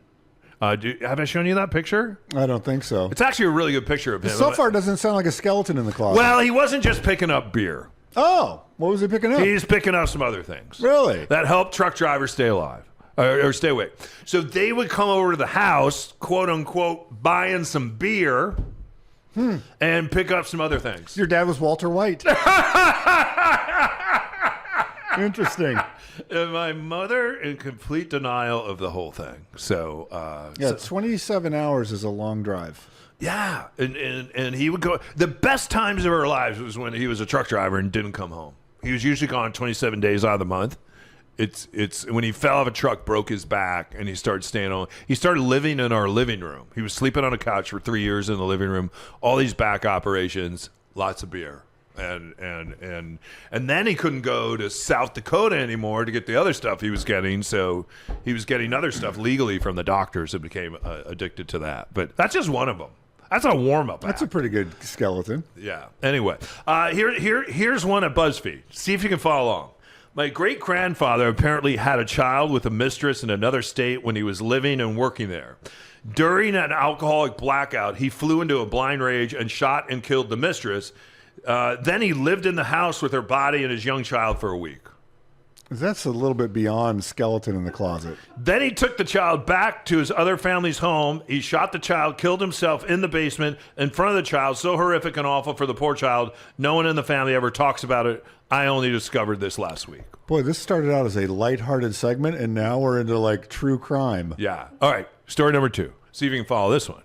Have I shown you that picture? I don't think so. It's actually a really good picture of him. So far, it doesn't sound like a skeleton in the closet. Well, he wasn't just picking up beer. Oh, what was he picking up? He's picking up some other things. Really? That help truck drivers stay alive or stay awake. So they would come over to the house, quote unquote, buying some beer and pick up some other things. Your dad was Walter White. Interesting. And my mother in complete denial of the whole thing. So 27 hours is a long drive. Yeah, and he would go. The best times of our lives was when he was a truck driver and didn't come home. He was usually gone 27 days out of the month. It's when he fell off a truck, broke his back, and he started staying on. He started living in our living room. He was sleeping on a couch for 3 years in the living room. All these back operations, lots of beer. And then he couldn't go to South Dakota anymore to get the other stuff he was getting. So he was getting other stuff legally from the doctors and became addicted to that. But that's just one of them. That's a warm-up. That's a pretty good skeleton. Yeah. Anyway, here's one at BuzzFeed. See if you can follow along. My great-grandfather apparently had a child with a mistress in another state when he was living and working there. During an alcoholic blackout, he flew into a blind rage and shot and killed the mistress. Then he lived in the house with her body and his young child for a week. That's a little bit beyond skeleton in the closet. Then he took the child back to his other family's home. He shot the child, killed himself in the basement in front of the child. So horrific and awful for the poor child. No one in the family ever talks about it. I only discovered this last week. Boy, this started out as a lighthearted segment, and now we're into like true crime. Yeah. All right. Story number 2. See if you can follow this one.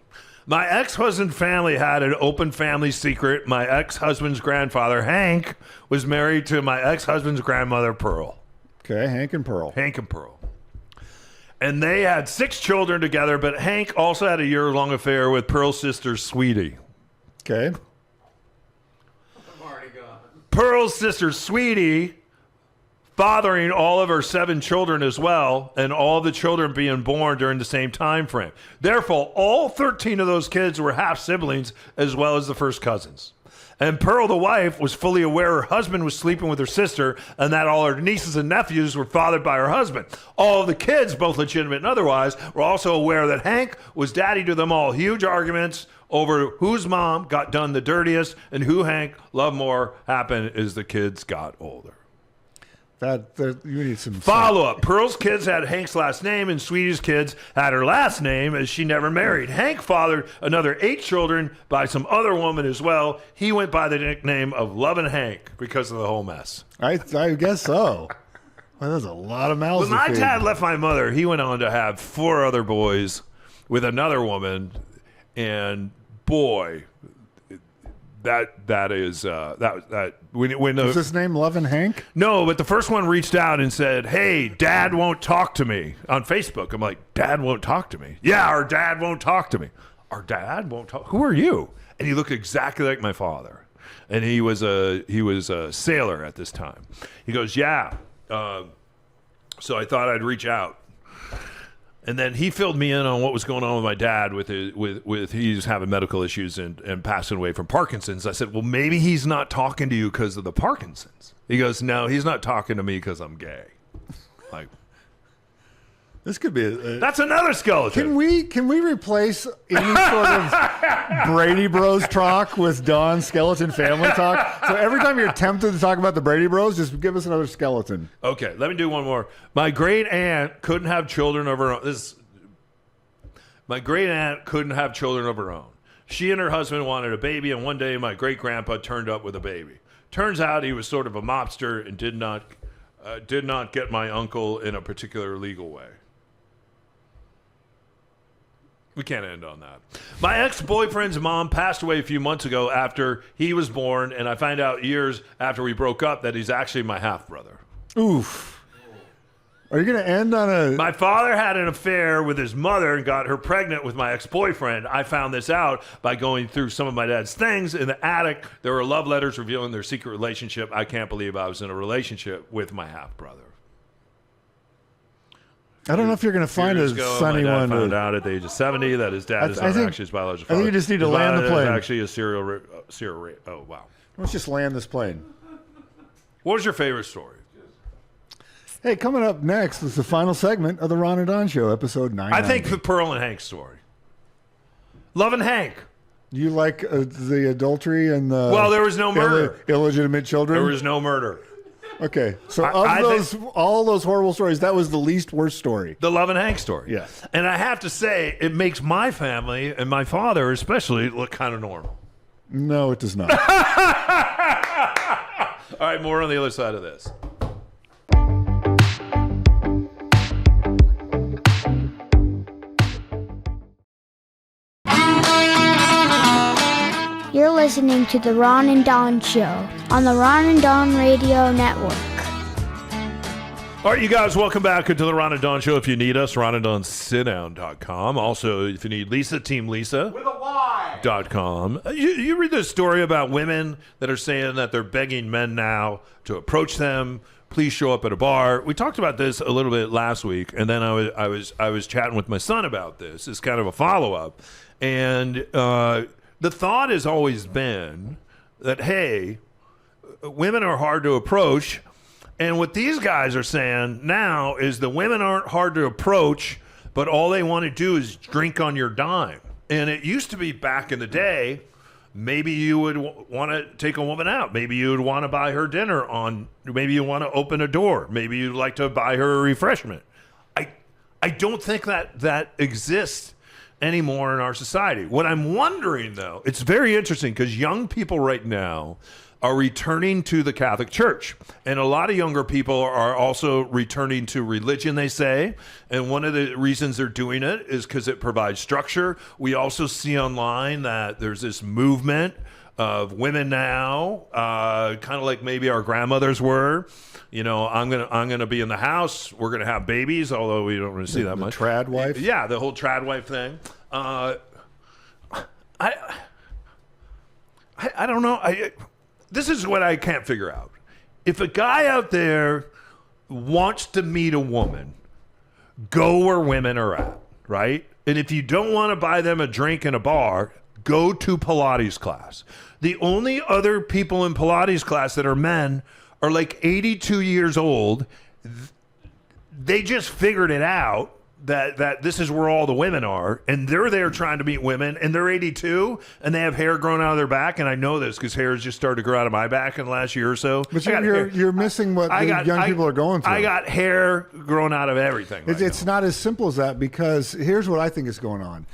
My ex-husband's family had an open family secret. My ex-husband's grandfather, Hank, was married to my ex-husband's grandmother, Pearl. Okay, Hank and Pearl. Hank and Pearl. And they had 6 children together, but Hank also had a year-long affair with Pearl's sister, Sweetie. Okay. I'm already gone. Pearl's sister, Sweetie, fathering all of her 7 children as well, and all the children being born during the same time frame. Therefore, all 13 of those kids were half-siblings as well as the first cousins. And Pearl, the wife, was fully aware her husband was sleeping with her sister and that all her nieces and nephews were fathered by her husband. All of the kids, both legitimate and otherwise, were also aware that Hank was daddy to them all. Huge arguments over whose mom got done the dirtiest and who Hank loved more happened as the kids got older. You need some follow-up. Pearl's kids had Hank's last name, and Sweetie's kids had her last name, as she never married. Hank fathered another 8 children by some other woman as well. He went by the nickname of Lovin' Hank because of the whole mess. I guess so. Well, there's a lot of mouths. When my dad left my mother, he went on to have 4 other boys with another woman, and boy, that is when is his name Lovin' Hank? No, but the first one reached out and said, "Hey, Dad won't talk to me" on Facebook. I'm like, "Dad won't talk to me?" "Yeah, our dad won't talk to me." "Our dad won't talk? Who are you?" And he looked exactly like my father, and he was a sailor at this time. He goes, "Yeah." So I thought I'd reach out. And then he filled me in on what was going on with my dad with he's having medical issues and passing away from Parkinson's. I said, well, maybe he's not talking to you because of the Parkinson's. He goes, no, he's not talking to me because I'm gay. Like, this could be that's another skeleton. Can we replace any sort of Brady Bros talk with Don's skeleton family talk? So every time you're tempted to talk about the Brady Bros, just give us another skeleton. Okay, let me do one more. My great aunt couldn't have children of her own. My great aunt couldn't have children of her own. She and her husband wanted a baby, and one day my great grandpa turned up with a baby. Turns out he was sort of a mobster and did not get my uncle in a particular legal way. We can't end on that. My ex-boyfriend's mom passed away a few months ago after he was born, and I found out years after we broke up that he's actually my half-brother. Oof. Are you going to end on a... My father had an affair with his mother and got her pregnant with my ex-boyfriend. I found this out by going through some of my dad's things. In the attic, there were love letters revealing their secret relationship. I can't believe I was in a relationship with my half-brother. I don't know if you're going to find a sunny my dad one. Found out at the age of 70 that his dad is not actually his biological father. I think you just need to land the plane. Actually, a serial. Oh wow! Let's just land this plane. What was your favorite story? Hey, coming up next is the final segment of the Ron and Don Show, episode 9. I think the Pearl and Hank story. Lovin' Hank. You like the adultery and the well, there was no murder. Illegitimate children. There was no murder. Okay, so all those horrible stories, that was the least worst story. The Lovin' Hank story. Yeah. And I have to say, it makes my family, and my father especially, look kind of normal. No, it does not. All right, more on the other side of this. You're listening to The Ron and Don Show on the Ron and Don Radio Network. All right, you guys, welcome back to the Ron and Don Show. If you need us, ronanddonsitdown.com. Also, if you need Lisa, Team Lisa. With a Y. .com. You read this story about women that are saying that they're begging men now to approach them. Please show up at a bar. We talked about this a little bit last week, and then I was chatting with my son about this. It's kind of a follow-up. And the thought has always been that, hey, women are hard to approach. And what these guys are saying now is the women aren't hard to approach, but all they want to do is drink on your dime. And it used to be back in the day, maybe you would want to take a woman out. Maybe you would want to buy her dinner maybe you want to open a door. Maybe you'd like to buy her a refreshment. I don't think that exists anymore in our society. What I'm wondering, though, it's very interesting because young people right now are returning to the Catholic Church. And a lot of younger people are also returning to religion, they say. And one of the reasons they're doing it is because it provides structure. We also see online that there's this movement of women now, kind of like maybe our grandmothers were. You know, I'm gonna be in the house. We're gonna have babies, although we don't really see that much. Trad wife. Yeah, the whole trad wife thing. I don't know. This is what I can't figure out. If a guy out there wants to meet a woman, go where women are at, right? And if you don't want to buy them a drink in a bar, go to Pilates class. The only other people in Pilates class that are men are like 82 years old. They just figured it out that this is where all the women are, and they're there trying to meet women, and they're 82, and they have hair growing out of their back, and I know this because hair has just started to grow out of my back in the last year or so. But you're missing what young people are going through. I got hair growing out of everything. It's not as simple as that, because here's what I think is going on.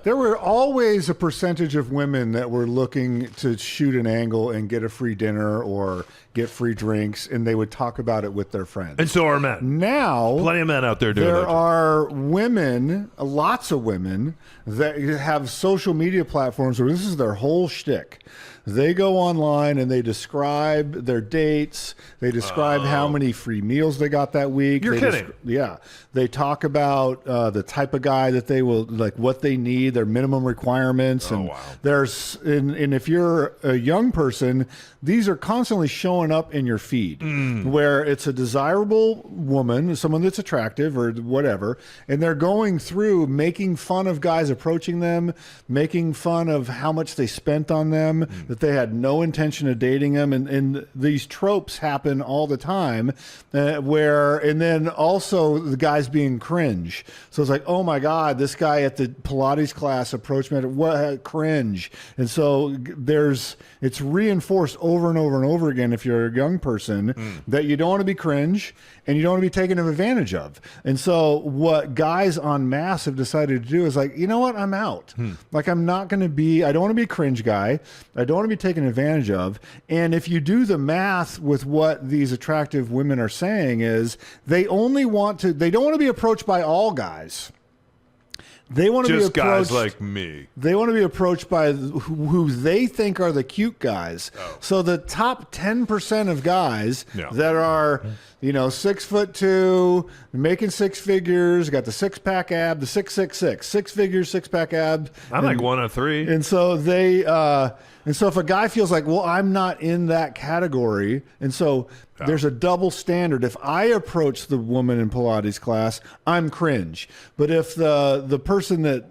There were always a percentage of women that were looking to shoot an angle and get a free dinner or get free drinks, and they would talk about it with their friends. And so are men. Now, plenty of men out there doing that. There are women, lots of women, that have social media platforms where this is their whole shtick. They go online and they describe their dates. They describe how many free meals they got that week. You're kidding. Yeah. They talk about the type of guy that they will, like what they need, their minimum requirements. And and if you're a young person, these are constantly showing up in your feed where it's a desirable woman, someone that's attractive or whatever, and they're going through making fun of guys approaching them, making fun of how much they spent on them, that they had no intention of dating them, and these tropes happen all the time, and then also the guys being cringe. So it's like, oh my God, this guy at the Pilates class approached me, what cringe. And so it's reinforced over and over and over again, if you're a young person, that you don't want to be cringe and you don't want to be taken advantage of. And so what guys en masse have decided to do is like, you know what, I'm out. Like, I'm not going to be, I don't want to be a cringe guy. I don't want to be taken advantage of. And if you do the math with what these attractive women are saying is they don't want to be approached by all guys. They want to be approached, guys like me. They want to be approached by who they think are the cute guys. So the top 10% of guys that are, 6'2", making six figures, got the six-pack ab, the 666, 6 figures, six-pack ab. I'm like one of three. And so if a guy feels like, well, I'm not in that category, and so there's a double standard. If I approach the woman in Pilates class, I'm cringe. But if the person that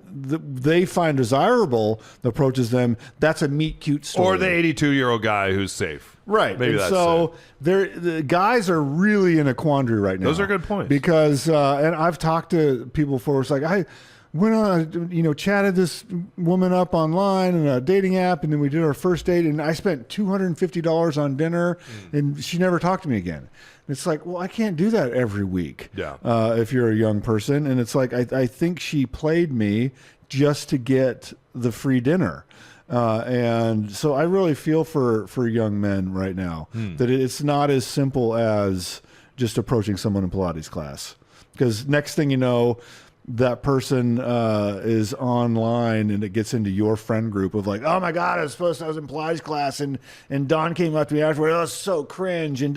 they find desirable approaches them, that's a meet cute story. Or the 82-year-old guy who's safe. Right. Maybe that's so the guys are really in a quandary right now. Those are good points. Because, and I've talked to people before, it's like, I went on, chatted this woman up online in a dating app, and then we did our first date, and I spent $250 on dinner, and she never talked to me again. It's like, well, I can't do that every week. Yeah. If you're a young person. And it's like, I think she played me just to get the free dinner. And so I really feel for young men right now that it's not as simple as just approaching someone in Pilates class. Because next thing you know, that person is online and it gets into your friend group of like, oh my God, I was in Pilates class and Don came up to me afterward, oh, it's so cringe. And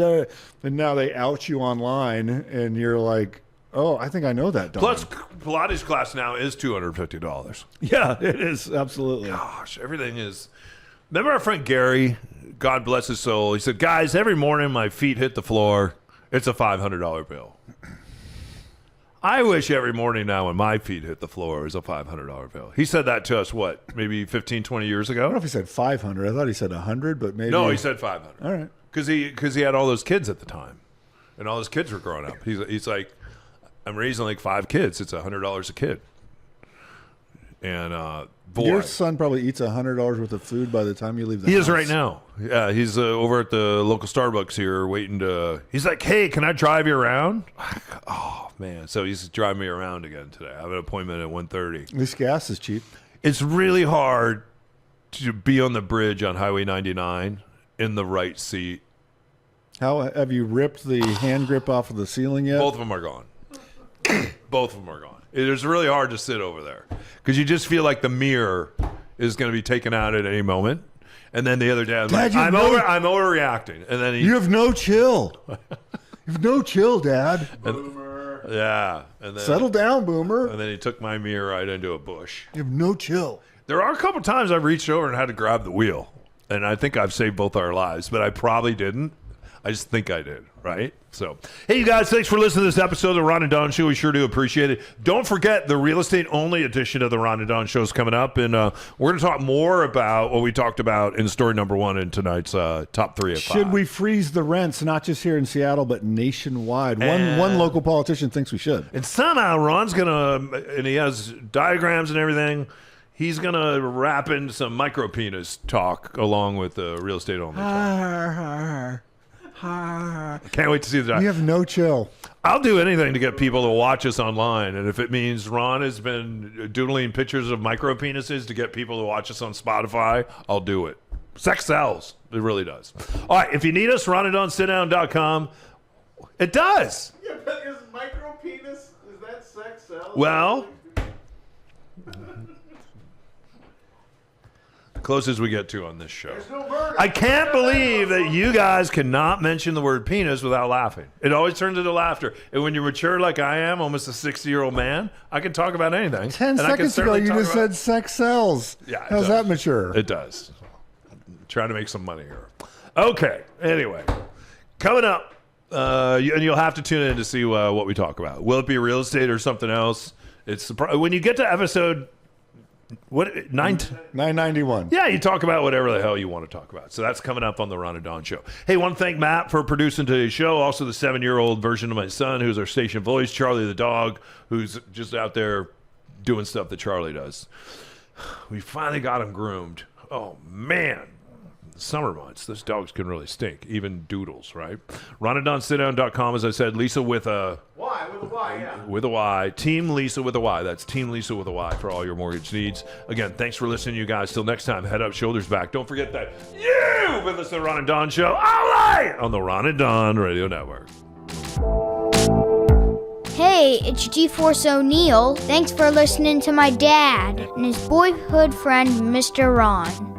now they out you online and you're like, oh, I think I know that, Don. Plus, Pilates class now is $250. Yeah, it is. Absolutely. Gosh, everything is. Remember our friend Gary, God bless his soul, he said, guys, every morning my feet hit the floor, it's a $500 bill. I wish every morning now when my feet hit the floor is a $500 bill. He said that to us, maybe 15, 20 years ago? I don't know if he said 500. I thought he said 100, but maybe. No, he said 500. All right. Because he had all those kids at the time. And all his kids were growing up. He's like, I'm raising like 5 kids. It's $100 a kid. And boy, your son probably eats $100 worth of food by the time you leave the house. He is right now. Yeah, he's over at the local Starbucks here waiting to. He's like, hey, can I drive you around? Oh man. So he's driving me around again today. I have an appointment at 1:30. At least gas is cheap. It's really hard to be on the bridge on Highway 99 in the right seat. How have you ripped the hand grip off of the ceiling yet? Both of them are gone. Both of them are gone. It's really hard to sit over there because you just feel like the mirror is going to be taken out at any moment. And then the other day, I'm overreacting. And then you have no chill. You have no chill, Dad. Boomer. Yeah. And then, settle down, Boomer. And then he took my mirror right into a bush. You have no chill. There are a couple times I've reached over and had to grab the wheel. And I think I've saved both our lives, but I probably didn't. I just think I did, right? So, hey, you guys, thanks for listening to this episode of the Ron and Don Show. We sure do appreciate it. Don't forget, the real estate-only edition of the Ron and Don Show is coming up, and we're going to talk more about what we talked about in story number 1 in tonight's top 3 of 5. Should we freeze the rents, not just here in Seattle, but nationwide? One local politician thinks we should. And somehow Ron's going to, and he has diagrams and everything, he's going to wrap in some micropenis talk along with the real estate-only talk. Can't wait to see that. You have no chill. I'll do anything to get people to watch us online, and if it means Ron has been doodling pictures of micropenises to get people to watch us on Spotify, I'll do it. Sex sells. It really does. All right, if you need us, ronandonsitdown.com. It does. Yeah, but is micropenis, is that sex sells? Well, closest we get to on this show. I can't believe that you guys cannot mention the word penis without laughing. It always turns into laughter. And when you're mature like I am, almost a 60-year-old man, I can talk about anything. 10 seconds ago, you just said sex sells. Yeah, how's that mature? It does. I'm trying to make some money here. Okay. Anyway, coming up, and you'll have to tune in to see what we talk about. Will it be real estate or something else? It's when you get to episode. What 991? Yeah, you talk about whatever the hell you want to talk about. So that's coming up on the Ron and Don Show. Hey, I want to thank Matt for producing today's show. Also, the 7-year-old version of my son, who's our station voice, Charlie the dog, who's just out there doing stuff that Charlie does. We finally got him groomed. Oh man, summer months, those dogs can really stink. Even Doodles, right? RonandDonSitDown.com, as I said. Lisa with a Y, with a Y, yeah. With a Y. Team Lisa with a Y. That's Team Lisa with a Y for all your mortgage needs. Again, thanks for listening, you guys. Till next time, head up, shoulders back. Don't forget that you've been listening to the Ron and Don Show. All right! On the Ron and Don Radio Network. Hey, it's G-Force O'Neill. Thanks for listening to my dad and his boyhood friend, Mr. Ron.